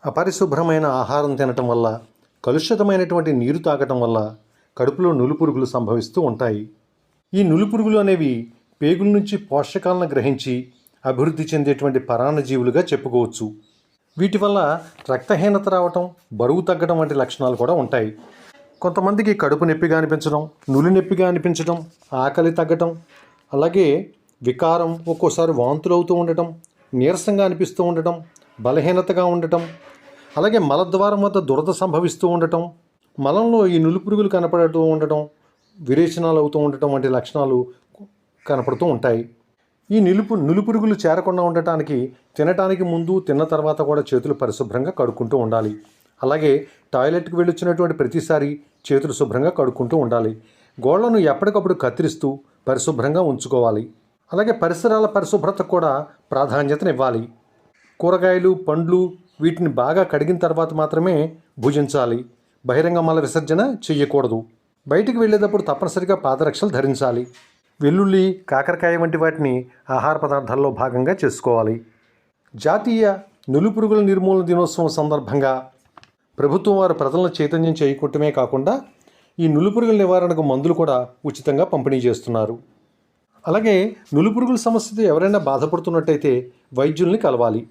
అపరిశుభ్రమైన ఆహారం తినటం వల్ల, కలుషితమైనటువంటి నీరు తాగటం వల్ల కడుపులో నులిపురుగులు సంభవిస్తూ ఉంటాయి. ఈ నులిపురుగులు అనేవి పేగుల నుంచి పోషకాలను గ్రహించి అభివృద్ధి చెందేటువంటి పరాన్నజీవులుగా చెప్పుకోవచ్చు. వీటి వల్ల రక్తహీనత రావటం, బరువు తగ్గడం వంటి లక్షణాలు కూడా ఉంటాయి. కొంతమందికి కడుపు నొప్పిగా అనిపించడం, నులి నొప్పిగా అనిపించడం, ఆకలి తగ్గటం, అలాగే వికారం, ఒక్కోసారి వాంతులు అవుతూ ఉండటం, నీరసంగా అనిపిస్తూ ఉండటం, బలహీనతగా ఉండటం, అలాగే మలద్వారం వద్ద దురద సంభవిస్తూ ఉండటం, మలంలో ఈ నులిపురుగులు కనపడుతూ ఉండటం, విరేచనాలు అవుతూ ఉండటం వంటి లక్షణాలు కనపడుతూ ఉంటాయి. ఈ నులిపురుగులు చేరకుండా ఉండటానికి తినటానికి ముందు, తిన్న తర్వాత కూడా చేతులు పరిశుభ్రంగా కడుక్కుంటూ ఉండాలి. అలాగే టాయిలెట్కి వెళ్ళొచ్చినటువంటి ప్రతిసారి చేతులు శుభ్రంగా కడుక్కుంటూ ఉండాలి. గోళ్లను ఎప్పటికప్పుడు కత్తిరిస్తూ పరిశుభ్రంగా ఉంచుకోవాలి. అలాగే పరిసరాల పరిశుభ్రతకు కూడా ప్రాధాన్యతనివ్వాలి. కూరగాయలు, పండ్లు వీటిని బాగా కడిగిన తర్వాత మాత్రమే భుజించాలి. బహిరంగ మల విసర్జన చెయ్యకూడదు. బయటికి వెళ్ళేటప్పుడు తప్పనిసరిగా పాదరక్షలు ధరించాలి. వెల్లుల్లి, కాకరకాయ వంటి వాటిని ఆహార పదార్థాల్లో భాగంగా చేసుకోవాలి. జాతీయ నులిపురుగుల నిర్మూలన దినోత్సవం సందర్భంగా ప్రభుత్వం వారు ప్రజలను చైతన్యం చేయకుంటమే కాకుండా ఈ నులిపురుగుల నివారణకు మందులు కూడా ఉచితంగా పంపిణీ చేస్తున్నారు. అలాగే నులిపురుగుల సమస్యతో ఎవరైనా బాధపడుతున్నట్టయితే వైద్యుల్ని కలవాలి.